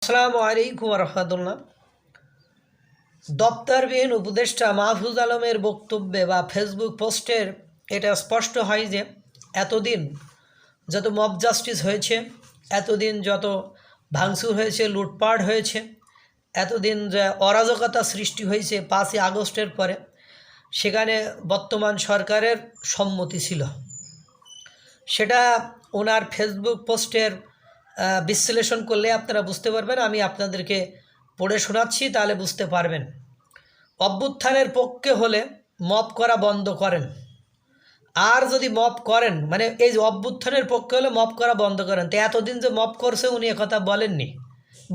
আসসালামু আলাইকুম রহমতুল্লাহ। দপ্তরবিহীন উপদেষ্টা মাহফুজ আলমের বক্তব্যে বা ফেসবুক পোস্টের এটা স্পষ্ট হয় যে এতদিন যত মব জাস্টিস হয়েছে, এতদিন যত ভাঙচুর হয়েছে, লুটপাট হয়েছে, এতদিন যে অরাজকতা সৃষ্টি হয়েছে 5ই আগস্টের পরে, সেখানে বর্তমান সরকারের সম্মতি ছিল। সেটা ওনার ফেসবুক পোস্টের বিশ্লেষণ করলে আপনারা বুঝতে পারবেন। আমি আপনাদেরকে পড়ে শোনাচ্ছি, তাহলে বুঝতে পারবেন। অভ্যুত্থানের পক্ষে হলে মব করা বন্ধ করেন, আর যদি মব করেন মানে এই যে অভ্যুত্থানের পক্ষে হলে মব করা বন্ধ করেন। তো এতদিন যে মব করছে উনি একথা বলেননি।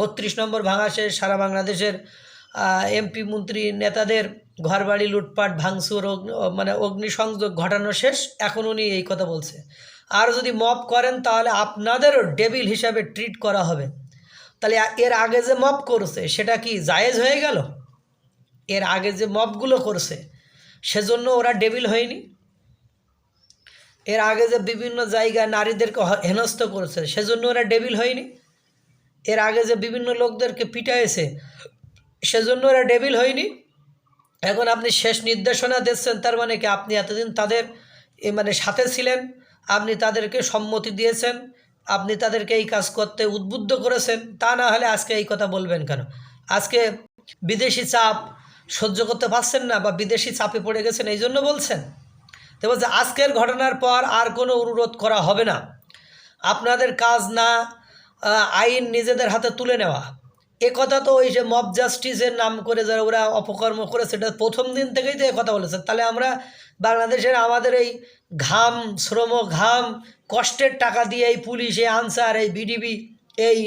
32 নম্বর ভাঙা শেষ, সারা বাংলাদেশের এমপি মন্ত্রী নেতাদের ঘরবাড়ি লুটপাট ভাঙচুর মানে অগ্নিসংযোগ ঘটানো শেষ, এখন উনি এই কথা বলছে। আর যদি মব করেন তাহলে আপনাদেরও ডেভিল হিসাবে ট্রিট করা হবে। তাহলে এর আগে যে মব করছে সেটা কি জায়েজ হয়ে গেল? এর আগে যে মবগুলো করছে সেজন্য ওরা ডেভিল হয়নি? এর আগে যে বিভিন্ন জায়গায় নারীদেরকে হেনস্থ করেছে সেজন্য ওরা ডেভিল হয়নি? এর আগে যে বিভিন্ন লোকদেরকে পিটাইছে সেজন্য ওরা ডেভিল হয়নি? এখন আপনি শেষ নির্দেশনা দিচ্ছেন, তার মানে কি আপনি এতদিন তাদের মানে সাথে ছিলেন, আপনি তাদেরকে সম্মতি দিয়েছেন, আপনি তাদেরকে এই কাজ করতে উদ্বুদ্ধ করেছেন। তা না হলে আজকে এই কথা বলবেন কেন? আজকে বিদেশি চাপ সহ্য করতে পারছেন না বা বিদেশি চাপে পড়ে গেছেন, এই জন্য বলছেন? তো বলছে আজকের ঘটনার পর আর কোনো অনুরোধ করা হবে না। আপনাদের কাজ না আইন নিজেদের হাতে তুলে নেওয়া। এ কথা তো ওই যে মব জাস্টিসের নাম করে যারা ওরা অপকর্ম করে সেটা প্রথম দিন থেকেই তো এ কথা বলেছেন। তাহলে আমরা বাংলাদেশের আমাদের এই ঘাম শ্রম ঘাম কষ্টের টাকা দিয়ে এই পুলিশ, এই আনসার, এই বিডিবি, এই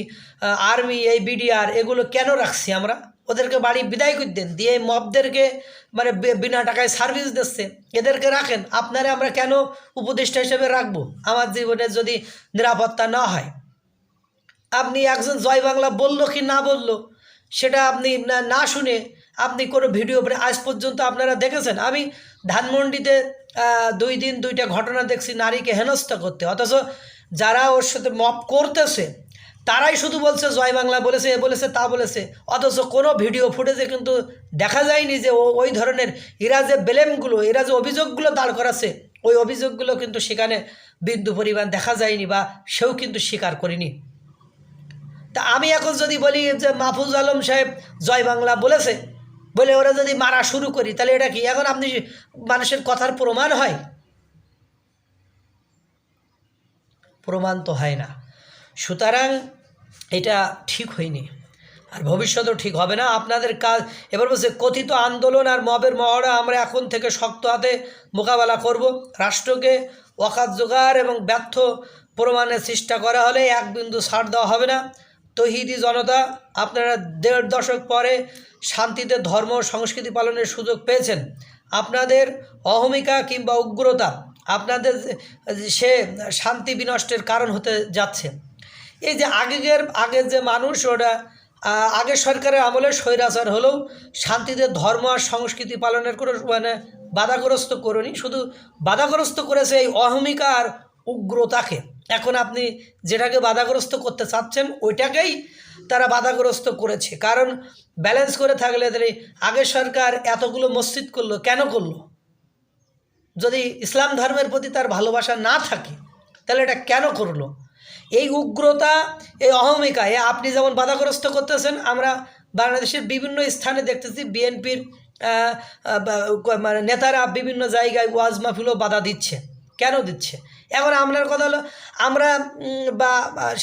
আর্মি, এই বিডিআর এগুলো কেন রাখছি আমরা? ওদেরকে বাড়ি বিদায় করে দেন, দিয়ে এই মবদেরকে মানে বিনা টাকায় সার্ভিস দিচ্ছে, এদেরকে রাখেন। আপনারা আমরা কেন উপদেষ্টা হিসেবে রাখবো আমার জীবনে যদি নিরাপত্তা না হয়? আপনি একজন জয় বাংলা বললো কি না বললো সেটা আপনি না শুনে আপনি কোনো ভিডিও আজ পর্যন্ত আপনারা দেখেছেন? আমি ধানমন্ডিতে 2 দিন 2টা ঘটনা দেখছি নারীকে হেনস্থা করতে, অথচ যারা ওর সাথে মব করতেছে তারাই শুধু বলছে জয় বাংলা বলেছে, এ বলেছে, তা বলেছে, অথচ কোনো ভিডিও ফুটেজে কিন্তু দেখা যায়নি যে ওই ধরনের এরা যে ব্লেমগুলো, এরা যে অভিযোগগুলো দাঁড় করাছে, ওই অভিযোগগুলো কিন্তু সেখানে বিন্দু পরিমাণ দেখা যায়নি বা সেও কিন্তু স্বীকার করেনি। তা আমি এখন যদি বলি যে মাহফুজ আলম সাহেব জয় বাংলা বলেছে বলে ওরা যদি মারা শুরু করি, তাহলে এটা কি এখন আপনি মানুষের কথার প্রমাণ হয়? প্রমাণ তো হয় না। সুতরাং এটা ঠিক হয়নি, আর ভবিষ্যতেও ঠিক হবে না আপনাদের কাজ। এবার বলছে কথিত আন্দোলন আর মবের মহড়া আমরা এখন থেকে শক্ত হাতে মোকাবেলা করব। রাষ্ট্রকে ওয়াকাত জোগাড় এবং ব্যর্থ প্রমাণের চেষ্টা করা হলে এক বিন্দু ছাড় দেওয়া হবে না। তৌহিদি জনতা, আপনারা 1.5 দশক পরে শান্তিতে ধর্ম সংস্কৃতি পালনের সুযোগ পেয়েছেন। আপনাদের অহমিকা কিংবা উগ্রতা আপনাদের সে শান্তি বিনষ্টের কারণ হতে যাচ্ছে। এই যে আগের যে মানুষ ওরা আগের সরকারের আমলে স্বৈরাচার হলেও শান্তিতে ধর্ম আর সংস্কৃতি পালনের কোনো মানে বাধাগ্রস্ত করেনি, শুধু বাধাগ্রস্ত করেছে এই অহমিকা আর উগ্রতাকে। এখন আপনি যেটাকে বাধাগ্রস্ত করতে চাচ্ছেন ওইটাকেই তারা বাধাগ্রস্ত করেছে। কারণ ব্যালেন্স করে থাকলে আগের সরকার এতগুলো মসজিদ করলো কেন করলো? যদি ইসলাম ধর্মের প্রতি তার ভালোবাসা না থাকে তাহলে এটা কেন করলো? এই উগ্রতা, এই অহমিকা আপনি যেমন বাধাগ্রস্ত করতেছেন, আমরা বাংলাদেশের বিভিন্ন স্থানে দেখতেছি বিএনপির মানে নেতারা বিভিন্ন জায়গায় ওয়াজ মাহফিলও বাধা দিচ্ছে। কেন দিচ্ছে? এখন আপনার কথা হলো আমরা বা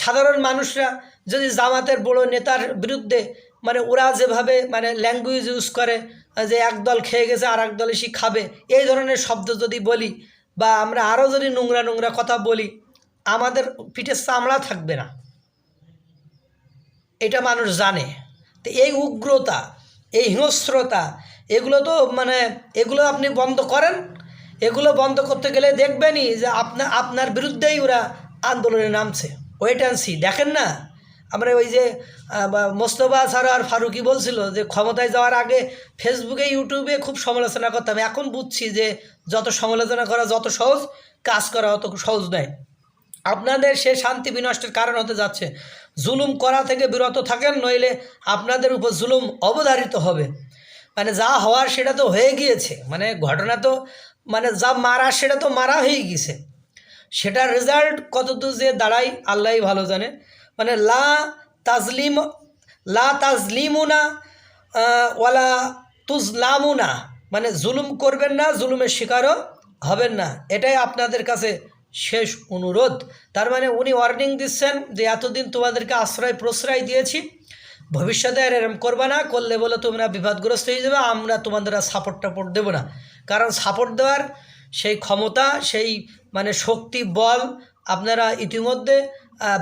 সাধারণ মানুষরা যদি জামাতের বড় নেতার বিরুদ্ধে মানে ওরা যেভাবে মানে ল্যাঙ্গুয়েজ ইউজ করে যে একদল খেয়ে গেছে আর একদল এসে খাবে, এই ধরনের শব্দ যদি বলি বা আমরা আরও যদি নোংরা নোংরা কথা বলি, আমাদের পিঠে চামড়া থাকবে না, এটা মানুষ জানে। তো এই উগ্রতা, এই হিংস্রতা এগুলো তো মানে এগুলো আপনি বন্ধ করেন। এগুলো বন্ধ করতে গেলে দেখবেনই যে আপনার বিরুদ্ধেই ওরা আন্দোলনে নামছে। ওয়েট অ্যান্ড সি, দেখেন না? আমরা ওই যে মোস্তফা সরোয়ার ফারুকি বলছিল যে ক্ষমতায় যাওয়ার আগে ফেসবুকে ইউটিউবে খুব সমালোচনা করতাম, এখন বুঝছি যে যত সমালোচনা করা যত সহজ, কাজ করা অত সহজ নয়। আপনাদের সে শান্তি বিনষ্টের কারণ হতে যাচ্ছে। জুলুম করা থেকে বিরত থাকেন, নইলে আপনাদের উপর জুলুম অবধারিত হবে। মানে যা হওয়ার সেটা তো হয়ে গিয়েছে, মানে ঘটনা তো মানে যা মারা সেটা তো মারা হয়ে গিয়েছে, সেটার রেজাল্ট কতদূর যে দাঁড়ায় আল্লাহই ভালো জানে। মানে লা তাজলিমুনা ওয়ালা তুজলামুনা, মানে জুলুম করবেন না, জুলুমের শিকারও হবেন না, এটাই আপনাদের কাছে শেষ অনুরোধ। তার মানে উনি ওয়ার্নিং দিচ্ছেন যে এতদিন তোমাদেরকে আশ্রয় প্রশ্রয় দিয়েছি, ভবিষ্যতে আর এরম করবে না, করলে বলে তোমরা বিপদগ্রস্ত হয়ে যাবে, আমরা তোমাদের আর সাপোর্ট টাপোর্ট দেবো না। কারণ সাপোর্ট দেওয়ার সেই ক্ষমতা, সেই মানে শক্তি, বল আপনারা ইতিমধ্যে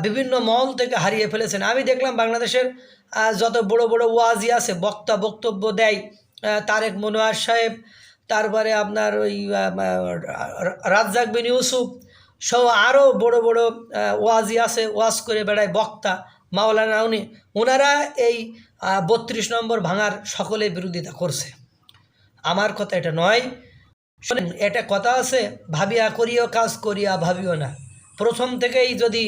বিভিন্ন মহল থেকে হারিয়ে ফেলেছেন। আমি দেখলাম বাংলাদেশের যত বড় বড় ওয়াজি আছে, বক্তব্য দেয়, তারেক মনোয়ার সাহেব, তারপরে আপনার ওই রাজ্জাক বিন ইউসুফ সহ আরও বড় বড় ওয়াজি আছে, ওয়াজ করে বেড়ায় বক্তা, মাওলানা, ওনারা এই 32 নম্বর ভাঙার সকলে বিরোধিতা করছে। আমার কথা এটা নয়, শোনেন, এটা কথা আছে, ভাবিয়া করিও কাজ, করিয়া ভাবিও না। প্রথম থেকেই যদি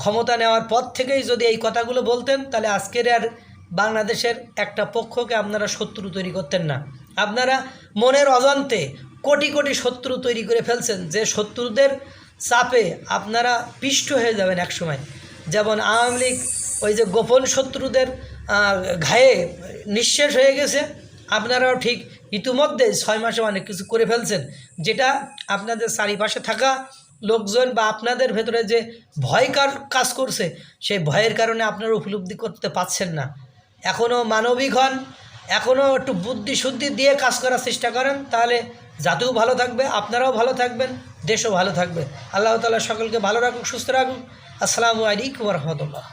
ক্ষমতা নেওয়ার পর থেকেই যদি এই কথাগুলো বলতেন, তাহলে আজকের আর বাংলাদেশের একটা পক্ষকে আপনারা শত্রু তৈরি করতেন না। আপনারা মনের অজান্তে কোটি কোটি শত্রু তৈরি করে ফেলছেন, যে শত্রুদের চাপে আপনারা পিষ্ট হয়ে যাবেন একসময়। যেমন আওয়ামী লীগ ওই যে গোপন শত্রুদের ঘায়ে নিঃশেষ হয়ে গেছে, আপনারাও ঠিক ইতিমধ্যে 6 মাসে অনেক কিছু করে ফেলছেন, যেটা আপনাদের চারিপাশে থাকা লোকজন বা আপনাদের ভেতরে যে ভয় কাজ করছে, সেই ভয়ের কারণে আপনারা উপলব্ধি করতে পারছেন না। এখনও মানবিক হন, এখনও একটু বুদ্ধি শুদ্ধি দিয়ে কাজ করার চেষ্টা করেন, তাহলে জাতিও ভালো থাকবে, আপনারাও ভালো থাকবেন, দেশও ভালো থাকবে। আল্লাহ তাআলা সকলকে ভালো রাখুক, সুস্থ রাখুক। আসসালামু আলাইকুম ওয়া রাহমাতুল্লাহ।